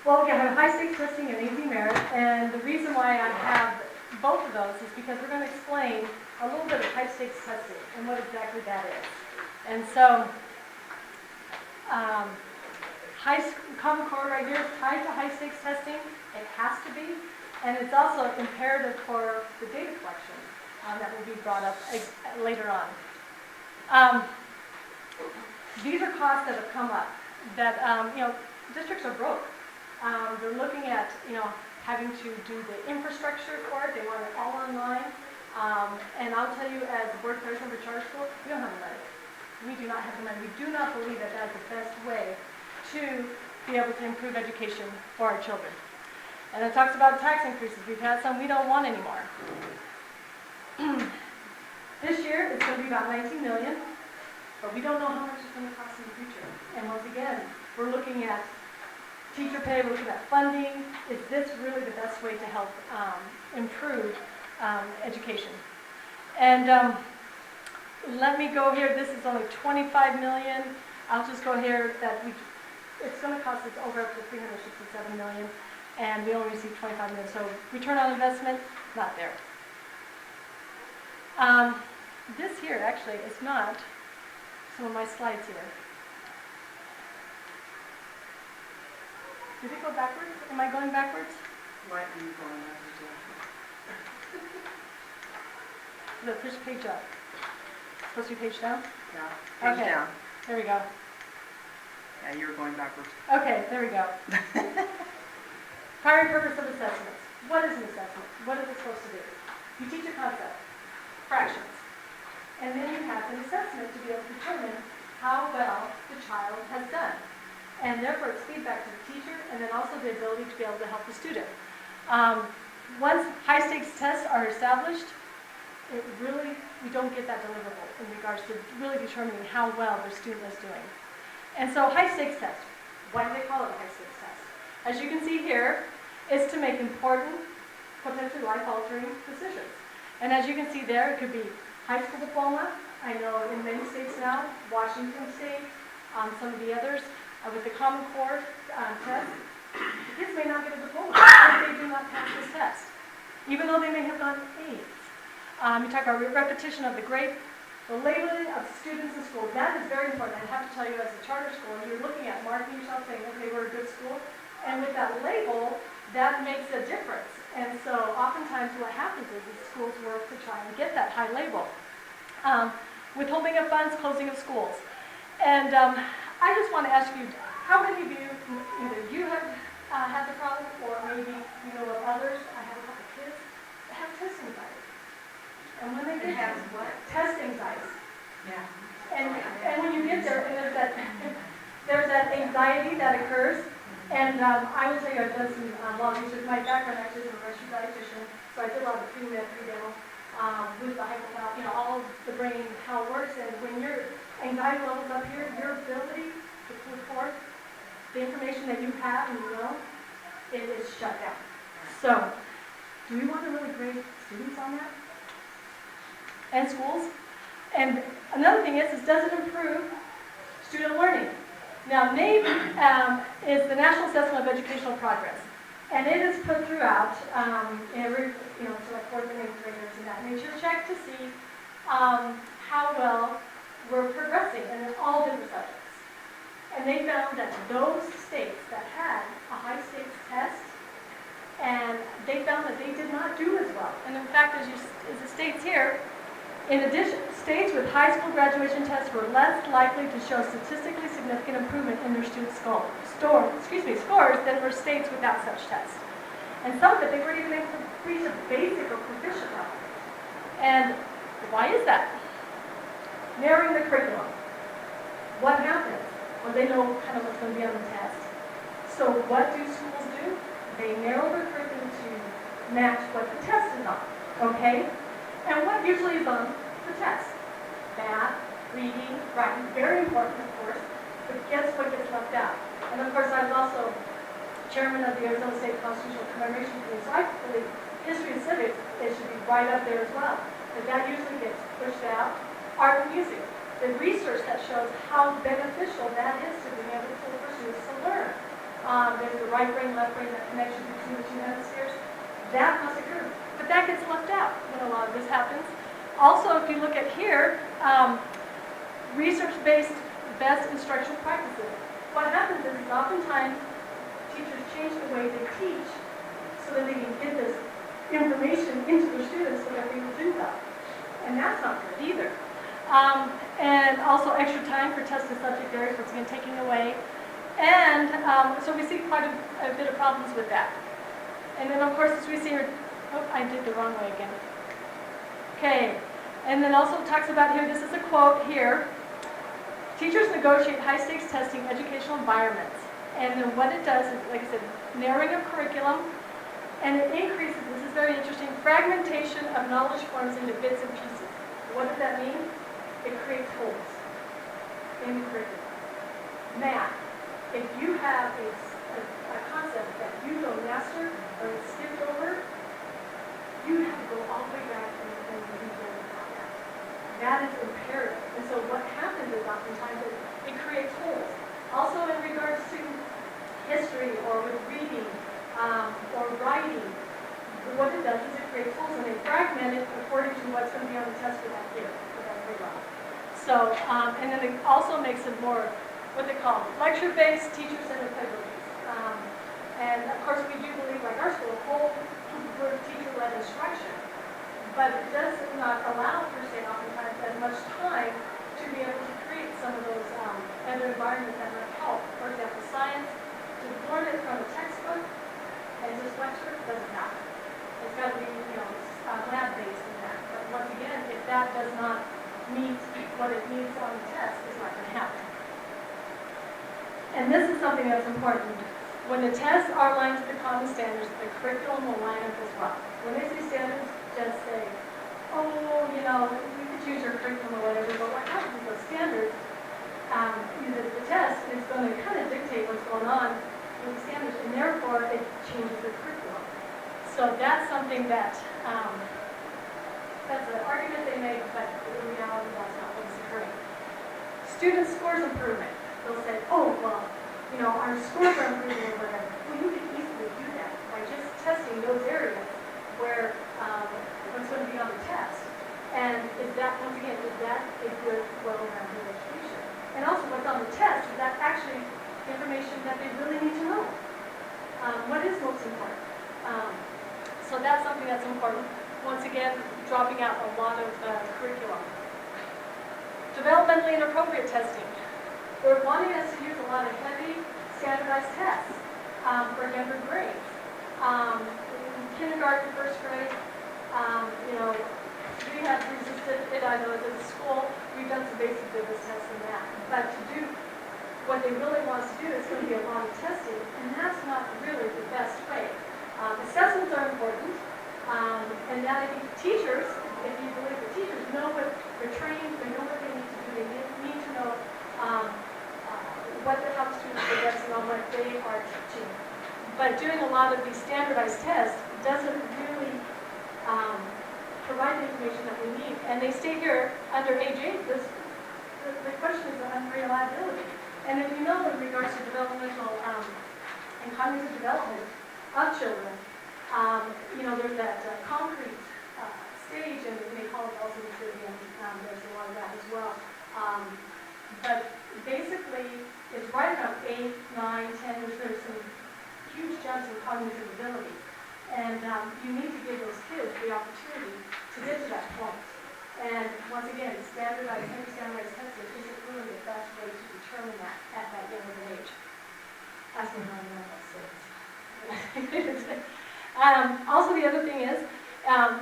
Well, we have high stakes testing and AzMerit, and the reason why I have both of those is because we're going to explain a little bit of high stakes testing and what exactly that is. And so, Common Core right here is tied to high stakes testing. It has to be, and it's also imperative for the data collection that will be brought up later on. These are costs that have come up that districts are broke. They're looking at, having to do the infrastructure for it. They want it all online. And I'll tell you, as the board president for charter school, we don't have the money. We do not have the money. We do not believe that that is the best way to be able to improve education for our children. And it talks about tax increases. We've had some we don't want anymore. This year, it's going to be about $19 million, but we don't know how much it's going to cost in the future. And once again, we're looking at teacher pay, we're looking at funding. Is this really the best way to help improve education? And let me go here. This is only $25 million. I'll just go here that it's going to cost us over up to $367 million, and we only received $25 million. So return on investment, not there. This here actually is not some of my slides here. Did it go backwards? Am I going backwards? Why are you going backwards? Look, push page up. Supposed to be page down? Yeah, page Okay. down. There we go. Yeah, you were going backwards. Okay, there we go. Primary purpose of assessments. What is an assessment? What is it supposed to do? You teach a concept, fractions, and then you have an assessment to be able to determine how well the child has done. And therefore, it's feedback to the teacher, and then also the ability to be able to help the student. Once high-stakes tests are established, we don't get that deliverable in regards to really determining how well the student is doing. And so, high-stakes test. Why do they call it a high-stakes test? As you can see here, it's to make important, potentially life-altering decisions. And as you can see there, it could be high school diploma. I know in many states now, Washington State, some of the others, with the Common Core test, kids may not get a diploma if they do not pass this test, even though they may have gotten A's. You talk about repetition of the grade, the labeling of students in school. That is very important. I have to tell you, as a charter school, you're looking at marking yourself, saying, okay, we're a good school. And with that label, that makes a difference. And so oftentimes what happens is the schools work to try and get that high label. Withholding of funds, closing of schools. And I just want to ask you, how many of you, either you have had the problem, or maybe you know of others? I have a couple of kids that have test anxiety. And when they get what? Test anxiety. Yeah. And when you get there, and there's that anxiety that occurs. And I will tell you, I've done some law research. My background actually is a registered dietitian, so I did a lot of pre-med, pre-dental, with the hypothalamus, all of the brain, how it works. And when your anxiety levels up here, your ability to put forth the information that you have and you know, it is shut down. So, do we want to really grade students on that? And schools? And another thing is does it improve student learning? Now, NAEP is the National Assessment of Educational Progress, and it is put throughout every, to like 4th and 8th graders and that nature check to see how well we're progressing in all different subjects. And they found that those states that had a high-stakes test, and they found that they did not do as well. And in fact, as it states here, in addition, states with high school graduation tests were less likely to show statistically significant improvement in their student scores than were states without such tests. And some of it, they weren't even able to reach a basic or proficient level. And why is that? Narrowing the curriculum. What happens? Well, they know kind of what's going to be on the test. So what do schools do? They narrow their curriculum to match what the test is on. Okay? And what usually is on the test? Math, reading, writing, very important, of course, but guess what gets left out? And of course, I was also chairman of the Arizona State Constitutional Commemoration Committee, so I believe history and civics, it should be right up there as well. But that usually gets pushed out. Art and music. The research that shows how beneficial that is to being able for students to learn. There's the right brain, left brain, that connection between the two hemispheres. That must occur. But that gets left out when a lot of this happens. Also, if you look at here, research-based best instructional practices. What happens is oftentimes teachers change the way they teach so that they can get this information into their students so that they will do well. And that's not good either. And also extra time for test and subject areas, once again taking away. And so we see quite a bit of problems with that. And then of course, as we see here, oh, I did the wrong way again. Okay, and then also talks about here, this is a quote here. Teachers negotiate high-stakes testing educational environments. And then what it does is, like I said, narrowing of curriculum, and it increases, this is very interesting, fragmentation of knowledge forms into bits and pieces. What does that mean? It creates holes in the curriculum. Math, if you have a concept that you don't master or it's skipped over, you have to go all the way back and relearn that. That is imperative. And so what happens is oftentimes it creates holes. Also in regards to history or with reading or writing, what it does is it creates holes and they fragment it according to what's going to be on the test for that year, for that grade level. So, and then it also makes it more, what they call lecture-based, teacher-centered pedagogy. And of course we do believe, like our school, whole teacher-led instruction, but it does not allow, per se, oftentimes as much time to be able to create some of those other environments that might help. For example, science, to learn it from a textbook and just lecture doesn't happen. It's got to be, lab-based in that. But once again, if that does not meet what it needs on the test, it's not going to happen. And this is something that's important. When the tests are aligned to the common standards, the curriculum will line up as well. When they say standards, just say, oh, you could choose your curriculum or whatever, but what happens is those standards, the test is going to kind of dictate what's going on with the standards, and therefore it changes the curriculum. So that's something that, that's an argument they make, but in reality that's not what's occurring. Student scores improvement. They'll say, oh, well, our scores are improving or whatever. Well, you can easily do that by just testing those areas where what's going to be on the test. And is that, once again, is that a good, well-rounded education? And also what's on the test, is that actually information that they really need to know? What is most important? So that's something that's important. Once again, dropping out a lot of curriculum. Developmentally inappropriate testing. They're wanting us to use a lot of heavy standardized tests for younger grades. In kindergarten, first grade, we have resisted it. I know at the school, we've done some basic business tests and that. But to do what they really want us to do is going to be a lot of testing, and that's not really the best way. Assessments are important, and that I think teachers, if you believe the teachers, know what they're trained, they know what they need to do, they need to know what the help students are progressing on what they are teaching. But doing a lot of these standardized tests doesn't really provide the information that we need. And they state here under age 8, the question is on unreliability. And then in regards to developmental and cognitive development of children, there's that concrete stage, and they call it also maturity, and there's a lot of that as well. But basically, it's right around 8, 9, 10, there's some huge jumps in cognitive ability. And you need to give those kids the opportunity to get to that point. And once again, standardized testing isn't really the best way to determine that at that young of an age. As we know in the States. Also, the other thing is,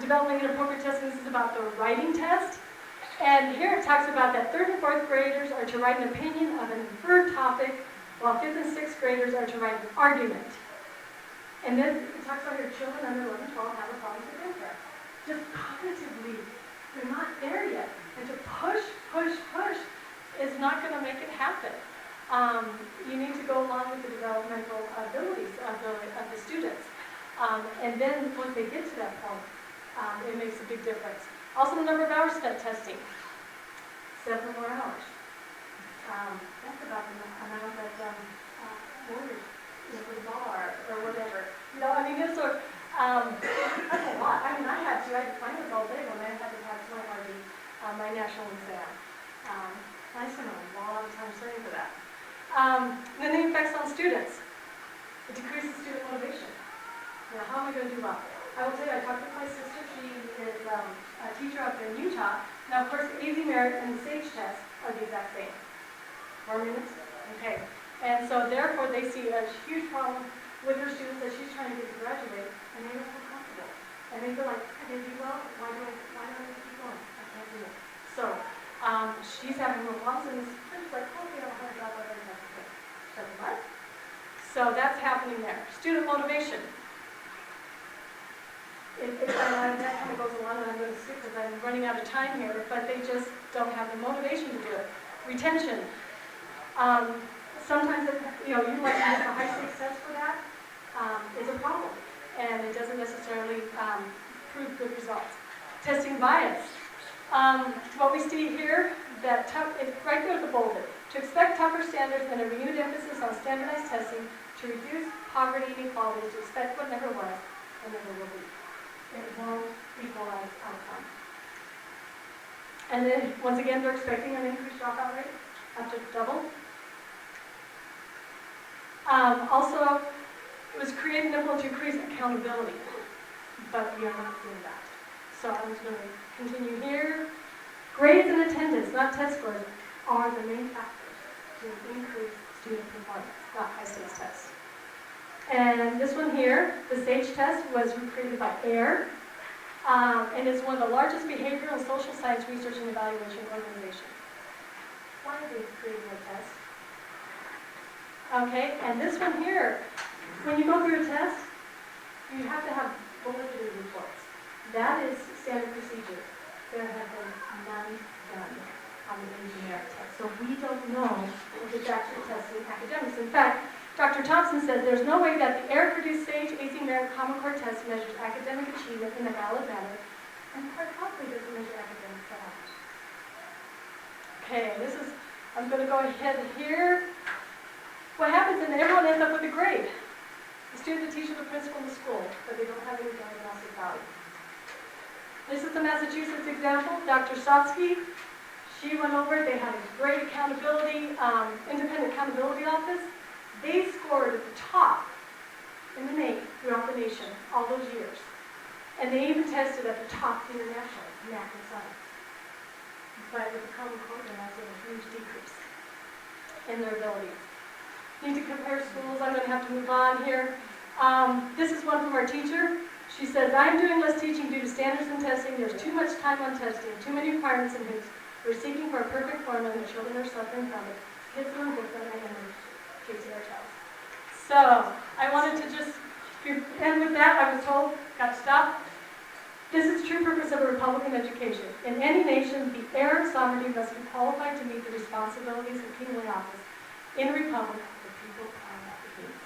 developing inappropriate testing, this is about the writing test. And here it talks about that 3rd and 4th graders are to write an opinion of an inferred topic, while 5th and 6th graders are to write an argument. And then it talks about your children under 11, 12 have a problem with incorrect. Just cognitively, they're not there yet. And to push is not going to make it happen. You need to go along with the developmental abilities of the students. And then once they get to that point, it makes a big difference. Also, the number of hours spent testing, 7 or more hours. That's about the amount that borders for the bar or whatever. I mean, it's sort of, that's a lot. I mean, I had to, mine was all day when I had to have my RD, my national exam. I spent a lot of time studying for that. Then the effects on students. It decreases student motivation. How am I going to do well? I will tell you, I talked with my sister. She is a teacher up there in Utah. Now, of course, the AzMerit and the SAGE test are the exact same. 4 minutes? Okay. And so, therefore, they see a huge problem with her students that she's trying to get to graduate, and they don't feel comfortable. And they feel like, I didn't do well. Why do I keep going? I can't do it. So, she's having real problems, and it's like, okay, I'll have a job, but I don't have to pay. So, what? So, that's happening there. Student motivation. That kind of goes along, and I'm going to skip because I'm running out of time here, but they just don't have the motivation to do it. Retention. Sometimes, you like to use a high stakes test for that, is a problem, and it doesn't necessarily prove good results. Testing bias. What we see here, that it's right there at the bolded. To expect tougher standards and a renewed emphasis on standardized testing to reduce poverty inequalities, to expect what never was and never will be. It won't equalize outcome. And then, once again, they're expecting an increased dropout rate, up to double. Also, it was created and implemented to increase accountability, but we are not doing that. So I'm just going to continue here. Grades and attendance, not test scores, are the main factors to increase student performance, not high-stakes tests. And this one here, the SAGE test, was created by AIR, and it's one of the largest behavioral and social science research and evaluation organizations. Why did they create a test? Okay, and this one here, when you go through a test, you have to have validity reports. That is standard procedure. There have been none done on the AzMerit test. So we don't know if it's actually testing academics. In fact, Dr. Thompson says there's no way that the AIR-produced SAGE AzMerit Common Core test measures academic achievement in a valid manner, and quite probably doesn't measure academics at all. Okay, I'm going to go ahead here. What happens is everyone ends up with a grade. The student, the teacher, the principal, and the school, but they don't have any diagnostic value. This is the Massachusetts example. Dr. Sotsky, she went over it. They had a great accountability, independent accountability office. They scored at the top in the throughout the nation all those years. And they even tested at the top internationally, math and science. But with the Common Core, there has been a huge decrease in their abilities. Need to compare schools. I'm going to have to move on here. This is one from our teacher. She says, I'm doing less teaching due to standards and testing. There's too much time on testing, too many requirements and hoops. We're seeking for a perfect formula and the children are suffering from it. Kids are in booklet and chasing our tails. So, I wanted to just end with that. I was told, got to stop. This is the true purpose of a Republican education. In any nation, the heir of sovereignty must be qualified to meet the responsibilities of kingly office. In a republic, the people are not the kings.